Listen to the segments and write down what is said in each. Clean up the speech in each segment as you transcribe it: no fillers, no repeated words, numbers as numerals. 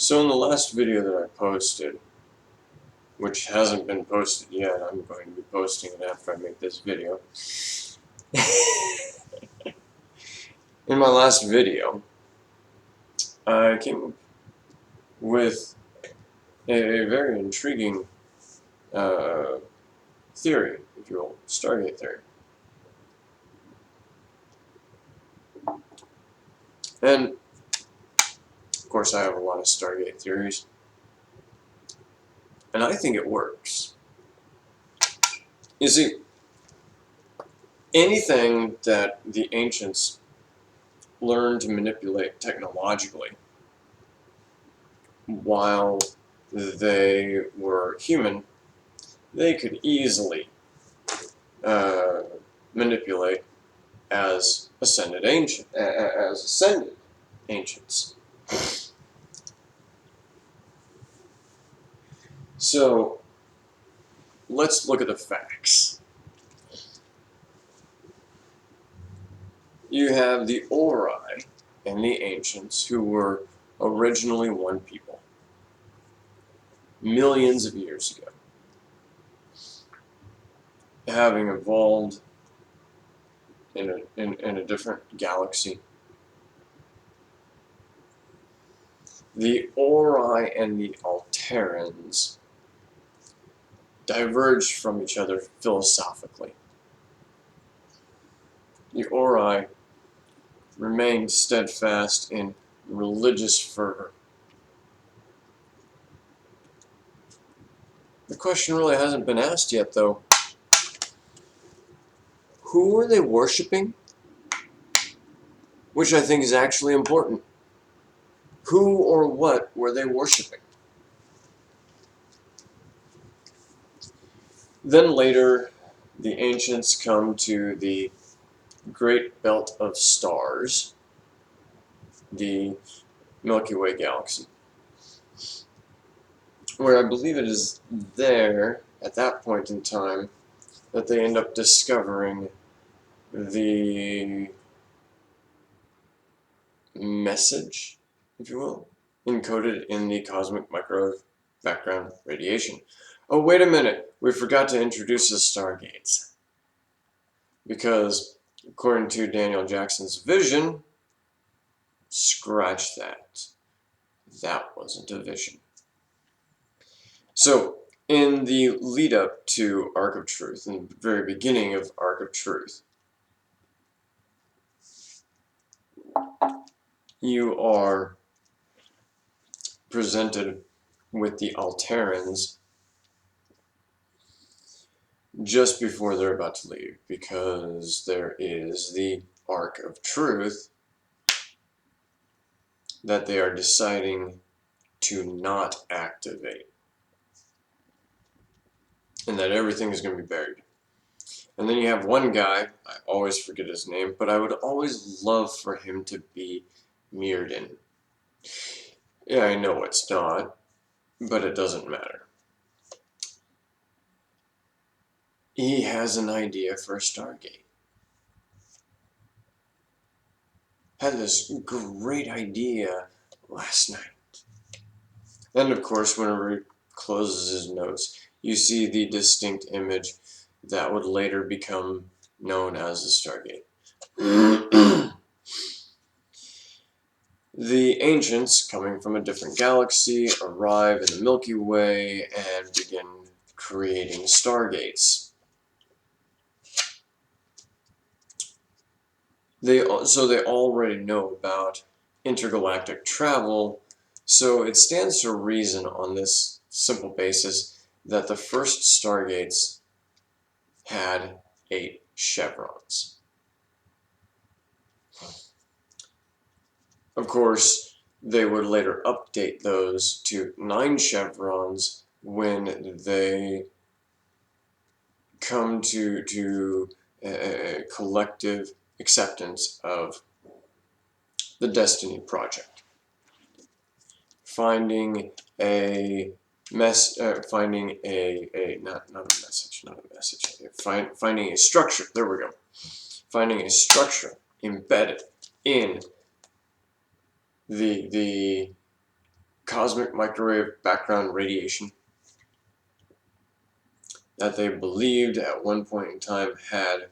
So in the last video that I posted, which hasn't been posted yet, I'm going to be posting it after I make this video. In my last video, I came up with a very intriguing theory, if you will, Stargate theory. And, of course, I have a lot of Stargate theories, and I think it works. You see, anything that the ancients learned to manipulate technologically while they were human, they could easily manipulate as ascended ancients. So let's look at the facts. You have the Ori and the ancients, who were originally one people, millions of years ago, having evolved in a different galaxy. The Ori and the Alterans diverged from each other philosophically. The Ori remained steadfast in religious fervor. The question really hasn't been asked yet, though. Who were they worshipping? Which I think is actually important. Who or what were they worshipping? Then later, the ancients come to the Great Belt of Stars, the Milky Way galaxy, where I believe it is there, at that point in time, that they end up discovering the message, if you will, encoded in the cosmic microwave background radiation. Oh, wait a minute, we forgot to introduce the Stargates. Because, according to Daniel Jackson's vision, scratch that. That wasn't a vision. So, in the lead up to Ark of Truth, in the very beginning of Ark of Truth, you are presented with the Alterans just before they're about to leave, because there is the Ark of Truth that they are deciding to not activate, and that everything is going to be buried. And then you have one guy, I always forget his name, but I would always love for him to be Mirrodin. Yeah, I know it's not, but it doesn't matter. He has an idea for a Stargate. Had this great idea last night. And of course, whenever he closes his notes, you see the distinct image that would later become known as the Stargate. The ancients, coming from a different galaxy, arrive in the Milky Way and begin creating Stargates. So they already know about intergalactic travel, so it stands to reason on this simple basis that the first Stargates had 8 chevrons. Of course, they would later update those to 9 chevrons when they come to a collective acceptance of the Destiny Project. Finding a finding a structure. There we go. Finding a structure embedded in the cosmic microwave background radiation that they believed at one point in time had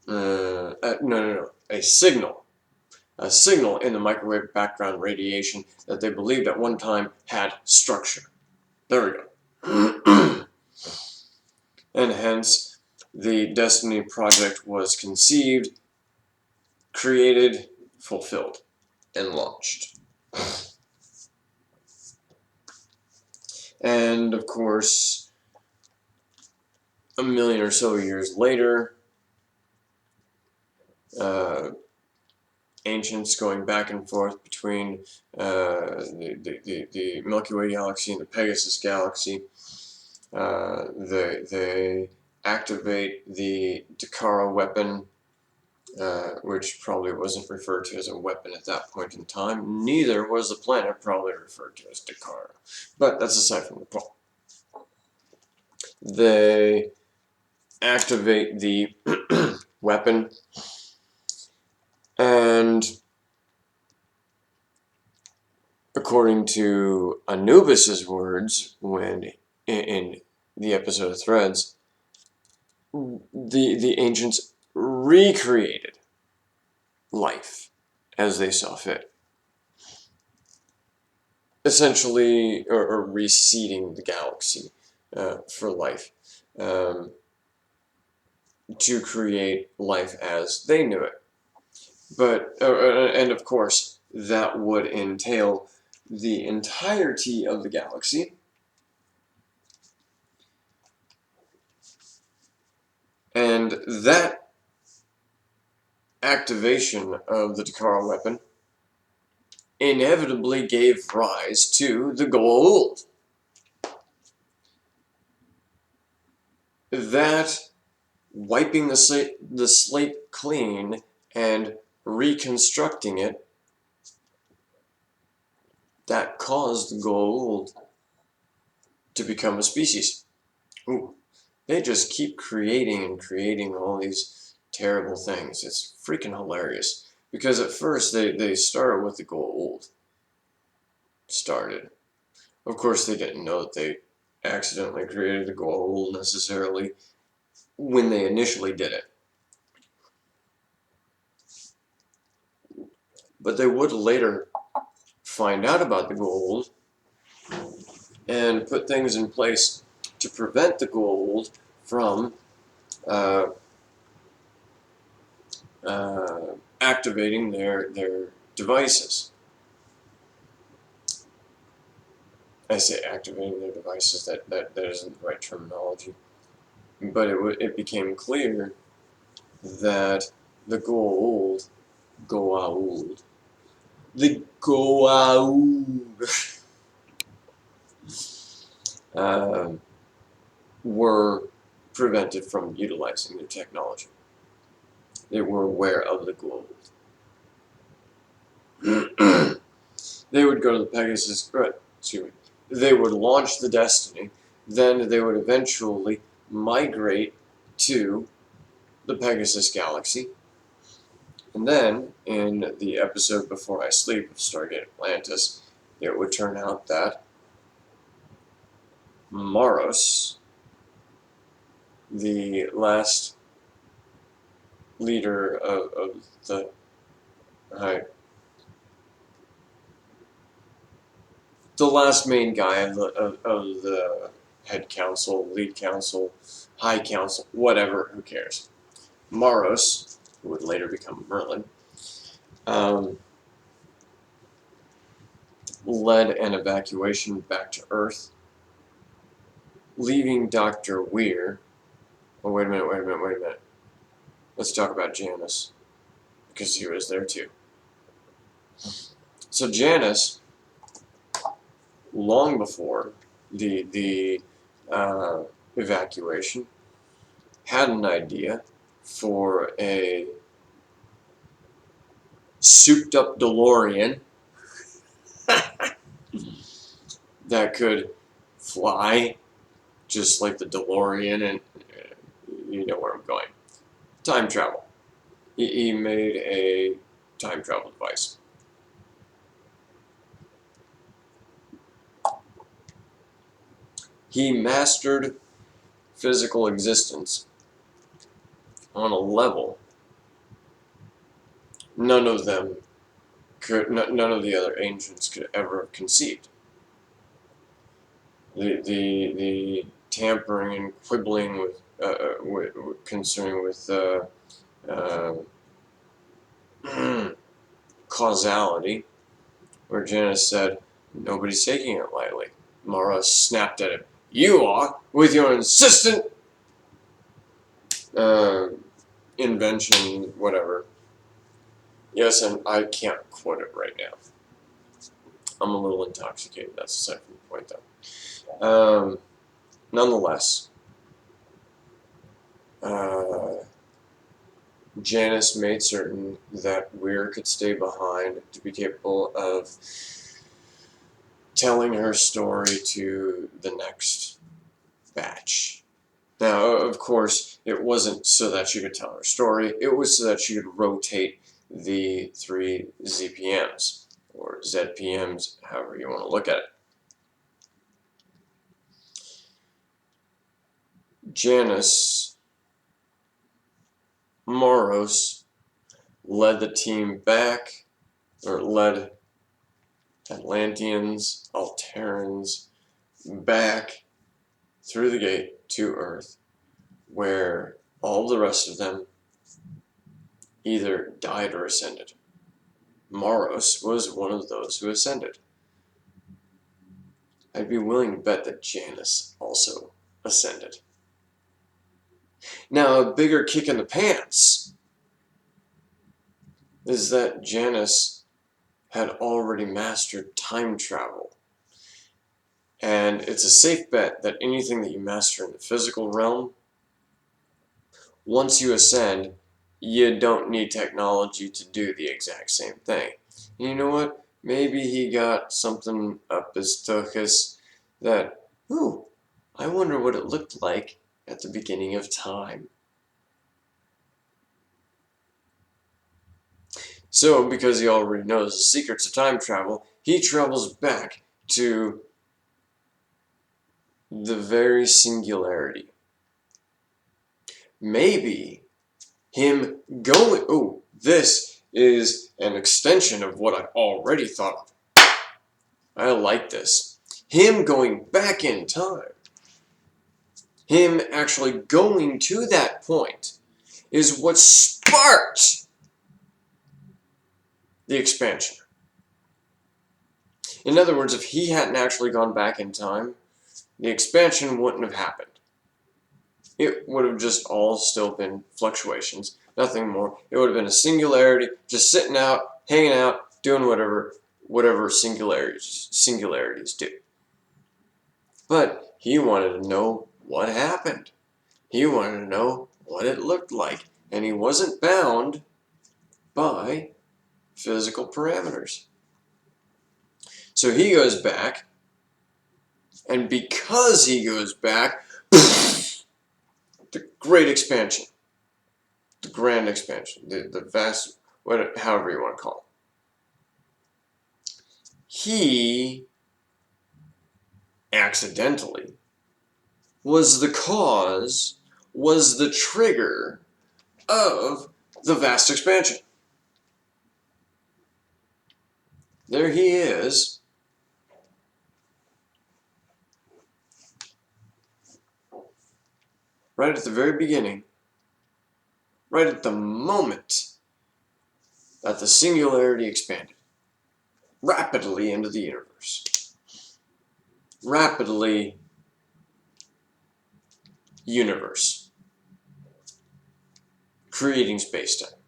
a signal in the microwave background radiation that they believed at one time had structure. There we go. And hence, the Destiny project was conceived, created, fulfilled, and launched. And of course, a million or so years later, ancients going back and forth between the Milky Way galaxy and the Pegasus galaxy, they activate the Dakara weapon, which probably wasn't referred to as a weapon at that point in time. Neither was the planet probably referred to as Dakara. But that's aside from the point. They activate the weapon, and according to Anubis's words when in the episode of Threads, the ancients recreated life as they saw fit, essentially, or reseeding the galaxy for life, to create life as they knew it. But and of course, that would entail the entirety of the galaxy, and that activation of the Takara weapon inevitably gave rise to the Goa'uld. That, wiping the slate clean and reconstructing it, that caused the Goa'uld to become a species. Ooh, they just keep creating and creating all these terrible things. It's freaking hilarious. Because at first they started with the Goa'uld. Started. Of course, they didn't know that they accidentally created the Goa'uld necessarily when they initially did it. But they would later find out about the Goa'uld and put things in place to prevent the Goa'uld from activating their devices. I say activating their devices, that isn't the right terminology. But it became clear that the Goa'uld, the Goa'uld, were prevented from utilizing their technology. They were aware of the Goa'uld. They would go to the Pegasus, they would launch the Destiny, then they would eventually migrate to the Pegasus galaxy, and then, in the episode Before I Sleep of Stargate Atlantis, it would turn out that Maros, the last leader of the the last main guy of the head council, lead council, high council, whatever, who cares. Maros, who would later become Merlin, led an evacuation back to Earth, leaving Dr. Weir. Oh, wait a minute. Let's talk about Janus, because he was there too. So Janus, long before the evacuation, had an idea for a souped-up DeLorean that could fly just like the DeLorean, and you know where I'm going. Time travel. He made a time travel device. He mastered physical existence on a level none of them none of the other ancients could ever have conceived. The tampering and quibbling concerning with uh, causality, where Janus said, "Nobody's taking it lightly." Mara snapped at him, "You are, with your insistent uh, invention, whatever." Yes, and I can't quote it right now. I'm a little intoxicated. That's aside from the point, though. Nonetheless, uh, Janus made certain that Weir could stay behind to be capable of telling her story to the next batch. Now, of course, it wasn't so that she could tell her story, it was so that she could rotate the 3 ZPMs, or ZPMs, however you want to look at it. Janus Moros led the team back, or led Atlanteans, Alterans, back through the gate to Earth, where all the rest of them either died or ascended. Moros was one of those who ascended. I'd be willing to bet that Janus also ascended. Now, a bigger kick in the pants is that Janus had already mastered time travel. And it's a safe bet that anything that you master in the physical realm, once you ascend, you don't need technology to do the exact same thing. And you know what? Maybe he got something up his tuchus that, ooh, I wonder what it looked like at the beginning of time. So, because he already knows the secrets of time travel, he travels back to the very singularity. Maybe him going, oh, this is an extension of what I already thought of. I like this. Him going back in time, him actually going to that point, is what sparked the expansion. In other words, if he hadn't actually gone back in time, the expansion wouldn't have happened. It would have just all still been fluctuations, nothing more. It would have been a singularity, just sitting out, hanging out, doing whatever singularities do. But he wanted to know what happened. He wanted to know what it looked like, and he wasn't bound by physical parameters. So he goes back, and because he goes back, the great expansion, the grand expansion, the vast, however you want to call it. He accidentally was the cause, was the trigger of the vast expansion. There he is, right at the very beginning, right at the moment that the singularity expanded rapidly into the universe. Rapidly universe. Creating space-time.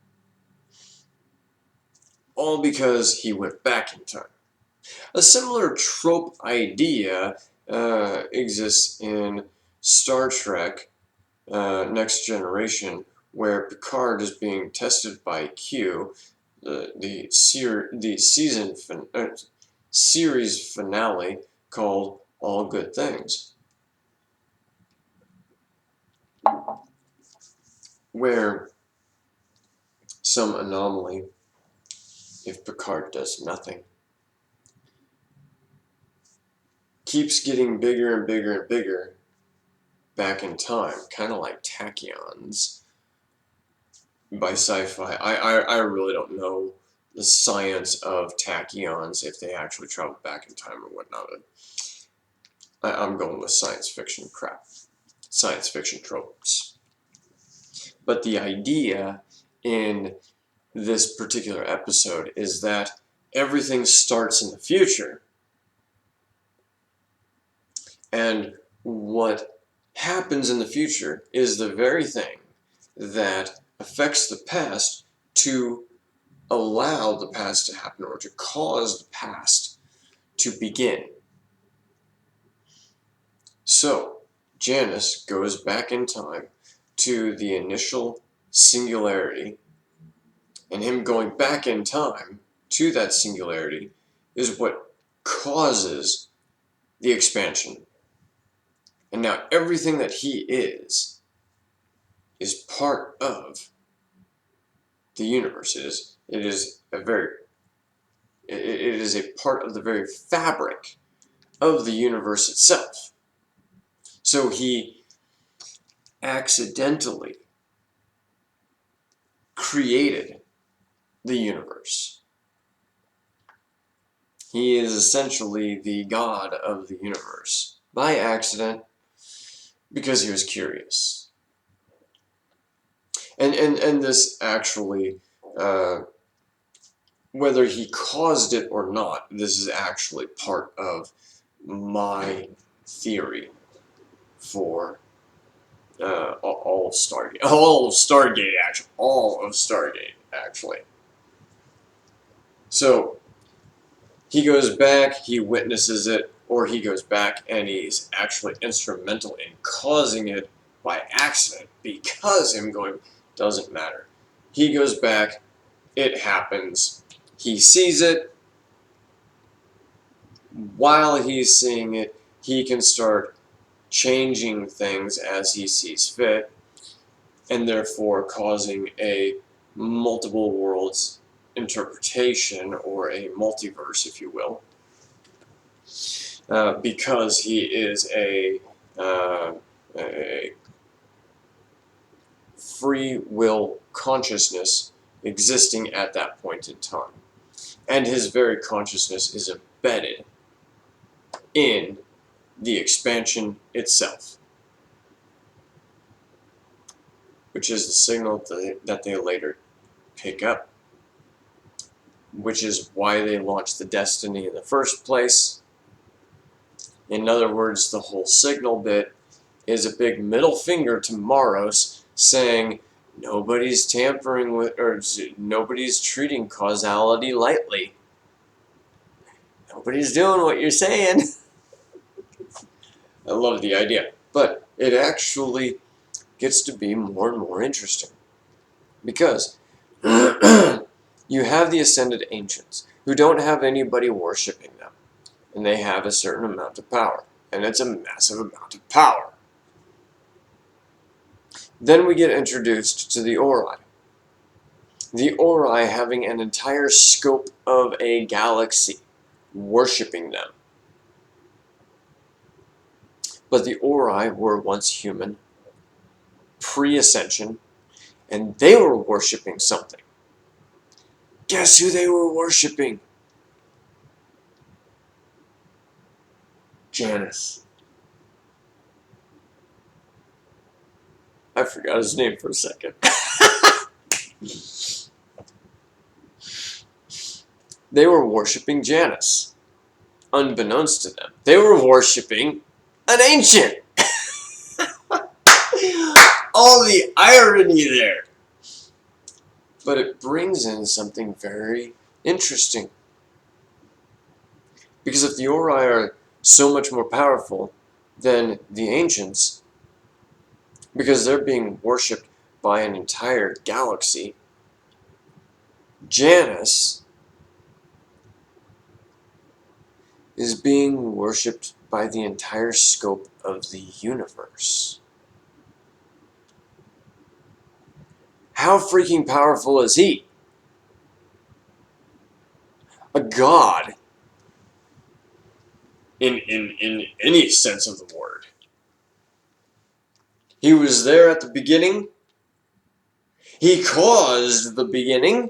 All because he went back in time. A similar trope idea exists in Star Trek Next Generation, where Picard is being tested by Q, the series finale called All Good Things, where some anomaly if Picard does nothing. Keeps getting bigger and bigger and bigger back in time, kind of like tachyons by sci-fi. I really don't know the science of tachyons, if they actually travel back in time or whatnot. I'm going with science fiction crap, science fiction tropes. But the idea in this particular episode is that everything starts in the future, and what happens in the future is the very thing that affects the past to allow the past to happen, or to cause the past to begin. So, Janus goes back in time to the initial singularity, and him going back in time to that singularity is what causes the expansion. And now everything that he is part of the universe. It is a part of the very fabric of the universe itself. So he accidentally created the universe. He is essentially the god of the universe by accident, because he was curious. And this actually, whether he caused it or not, this is actually part of my theory for all of Stargate. All of Stargate, actually. So, he goes back, he witnesses it, or he goes back and he's actually instrumental in causing it by accident, because him going doesn't matter. He goes back, it happens, he sees it. While he's seeing it, he can start changing things as he sees fit, and therefore causing a multiple worlds interpretation, or a multiverse, if you will, because he is a free will consciousness existing at that point in time. And his very consciousness is embedded in the expansion itself, which is the signal that they later pick up, which is why they launched the Destiny in the first place. In other words, the whole signal bit is a big middle finger to Maros, saying nobody's tampering with, or nobody's treating causality lightly. Nobody's doing what you're saying. I love the idea, but it actually gets to be more and more interesting, because you have the Ascended Ancients who don't have anybody worshipping them, and they have a certain amount of power, and it's a massive amount of power. Then we get introduced to the Ori. The Ori having an entire scope of a galaxy worshipping them. But the Ori were once human, pre-ascension, and they were worshipping something. Guess who they were worshipping? Janus. I forgot his name for a second. They were worshipping Janus. Unbeknownst to them, they were worshipping an ancient. All the irony there. But it brings in something very interesting. Because if the Ori are so much more powerful than the ancients, because they're being worshipped by an entire galaxy, Janus is being worshipped by the entire scope of the universe. How freaking powerful is he? a god in any sense of the word. He was there at the beginning. He caused the beginning.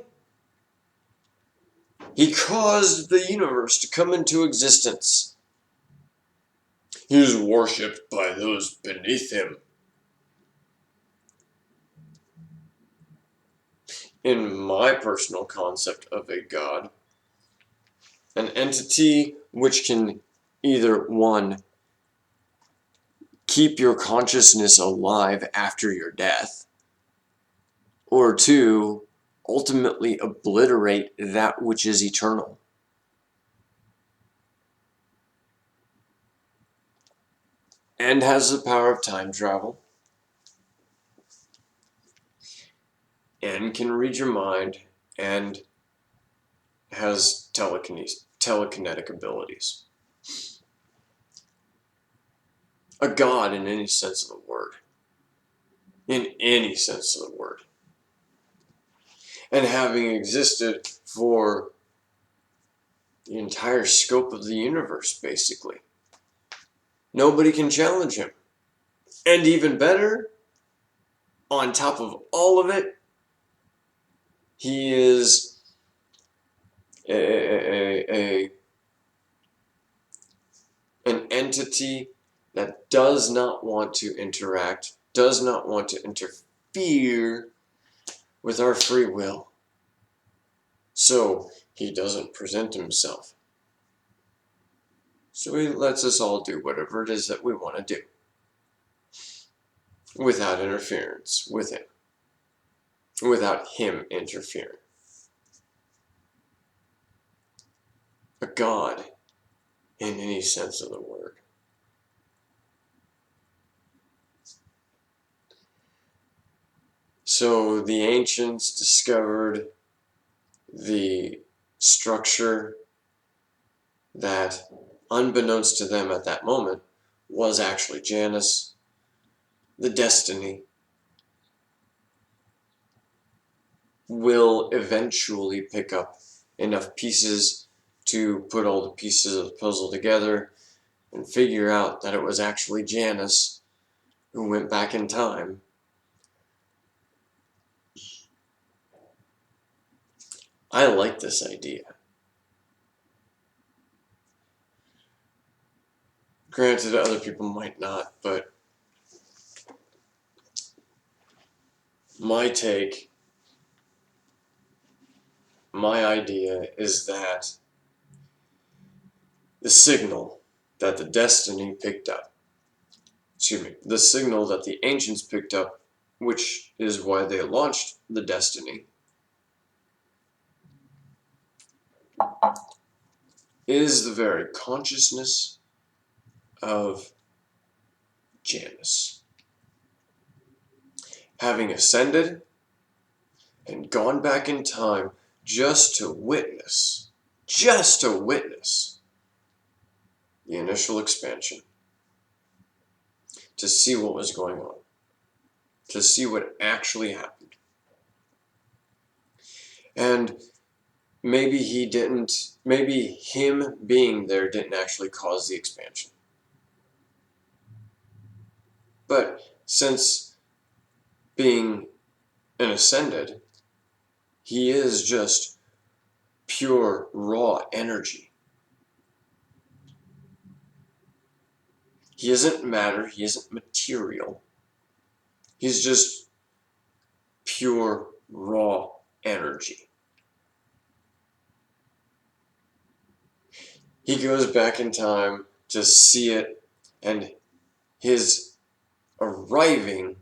He caused the universe to come into existence. He is worshipped by those beneath him. In my personal concept of a god, an entity which can either, one, keep your consciousness alive after your death, or two, ultimately obliterate that which is eternal. And has the power of time travel, and can read your mind, and has telekinetic abilities. A god in any sense of the word. In any sense of the word. And having existed for the entire scope of the universe, basically. Nobody can challenge him. And even better, on top of all of it, he is an entity that does not want to interact, does not want to interfere with our free will. So he doesn't present himself. So he lets us all do whatever it is that we want to do without interference with him, without him interfering. A god in any sense of the word. So the ancients discovered the structure that, unbeknownst to them at that moment, was actually Janus, the destiny, will eventually pick up enough pieces to put all the pieces of the puzzle together and figure out that it was actually Janus who went back in time. I like this idea. Granted, other people might not, but my take, my idea is that the signal that the destiny picked up, the signal that the ancients picked up, which is why they launched the destiny, is the very consciousness of Janus. Having ascended and gone back in time just to witness the initial expansion, to see what was going on, to see what actually happened. And maybe him being there didn't actually cause the expansion. But since being an ascended, he is just pure, raw energy. He isn't matter, he isn't material. He's just pure, raw energy. He goes back in time to see it, and his arriving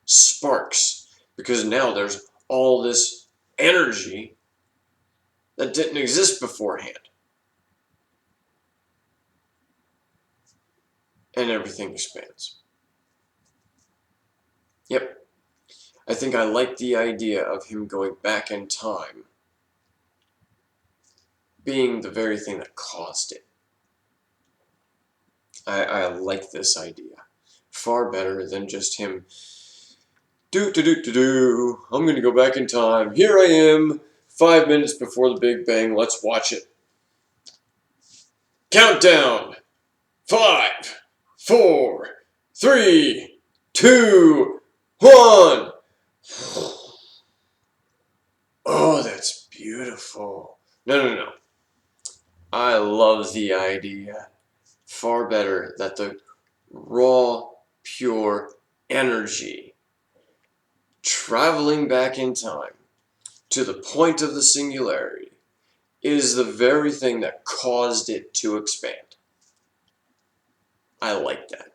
sparks, because now there's all this energy that didn't exist beforehand. And everything expands. Yep. I think I like the idea of him going back in time being the very thing that caused it. I like this idea. Far better than just him, I'm going to go back in time. Here I am, 5 minutes before the Big Bang. Let's watch it. Countdown. 5, 4, 3, 2, 1. Oh, that's beautiful. No. I love the idea. Far better that the raw, pure energy traveling back in time to the point of the singularity is the very thing that caused it to expand. I like that.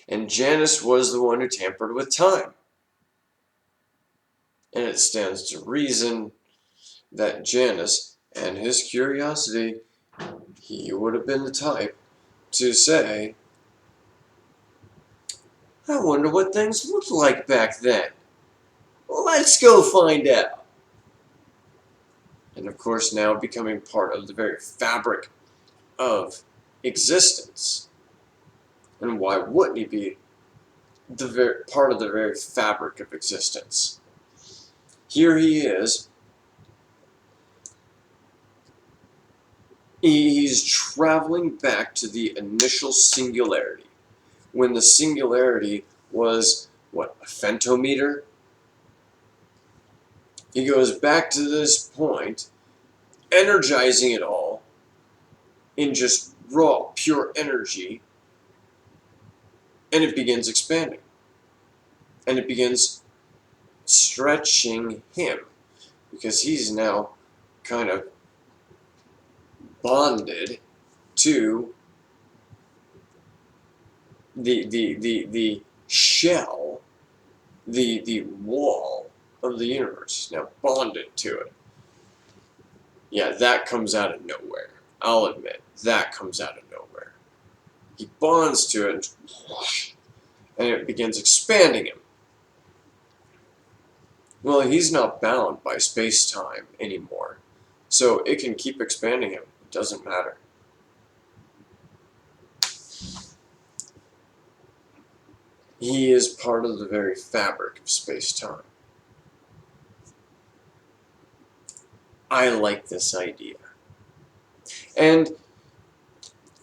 And Janus was the one who tampered with time. And it stands to reason that Janus and his curiosity, he would have been the type to say, I wonder what things looked like back then. Let's go find out. And of course, now becoming part of the very fabric of existence. And why wouldn't he be the very part of the very fabric of existence? Here he is. He's traveling back to the initial singularity, when the singularity was, what, a femtometer? He goes back to this point, energizing it all in just raw, pure energy, and it begins expanding. And it begins stretching him, because he's now kind of bonded to the shell, the wall of the universe. He's now bonded to it. Yeah, that comes out of nowhere. I'll admit, that comes out of nowhere. He bonds to it, and it begins expanding him. Well, he's not bound by space-time anymore, so it can keep expanding him. It doesn't matter. He is part of the very fabric of space-time. I like this idea. And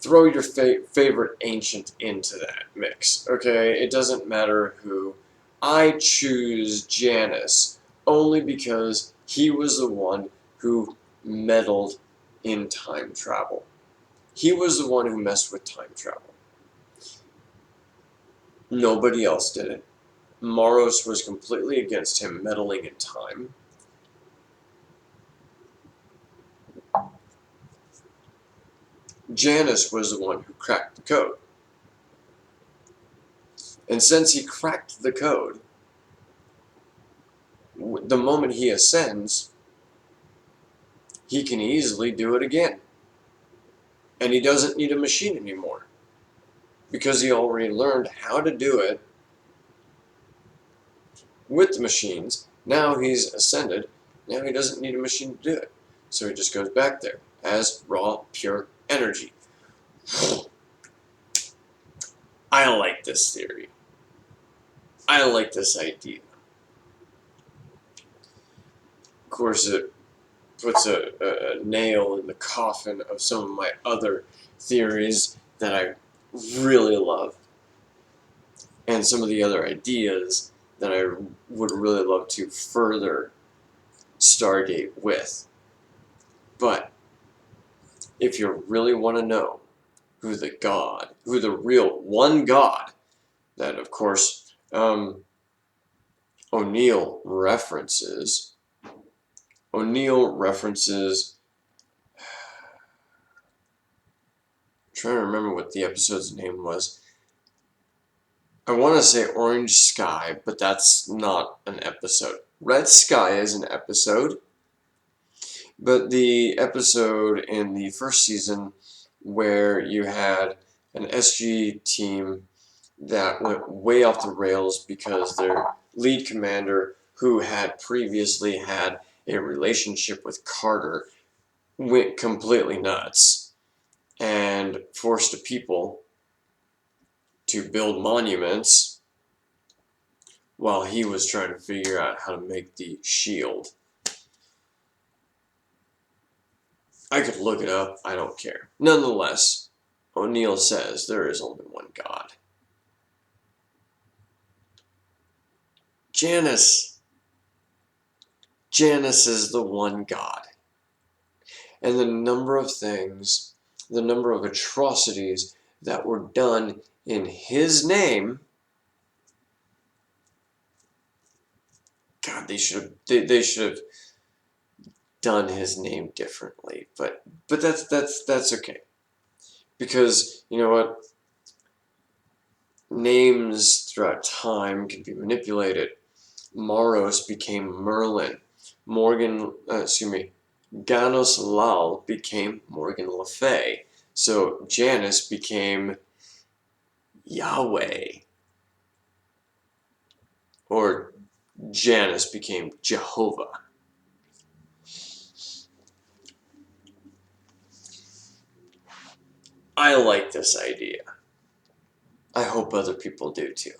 throw your favorite ancient into that mix, okay? It doesn't matter who. I choose Janus only because he was the one who meddled in time travel. He was the one who messed with time travel. Nobody else did it. Maros was completely against him meddling in time. Janus was the one who cracked the code. And since he cracked the code, the moment he ascends, he can easily do it again. And he doesn't need a machine anymore, because he already learned how to do it with the machines. Now he's ascended. Now he doesn't need a machine to do it. So he just goes back there as raw, pure energy. I like this theory. I like this idea. Of course, it puts a nail in the coffin of some of my other theories that I really love, and some of the other ideas that I would really love to further Stargate with. But if you really want to know who the real one God, that of course O'Neill references, I'm trying to remember what the episode's name was. I want to say Orange Sky, but that's not an episode. Red Sky is an episode, but the episode in the first season where you had an SG team that went way off the rails because their lead commander, who had previously had a relationship with Carter, went completely nuts and forced the people to build monuments while he was trying to figure out how to make the shield. I could look it up, I don't care. Nonetheless, O'Neill says there is only one God. Janus. Janus is the one God. And the number of things, the number of atrocities that were done in his name, God, they should have done his name differently. But that's okay. Because you know what? Names throughout time can be manipulated. Moros became Merlin. Janus Lal became Morgan Le Fay. So Janus became Yahweh. Or Janus became Jehovah. I like this idea. I hope other people do too.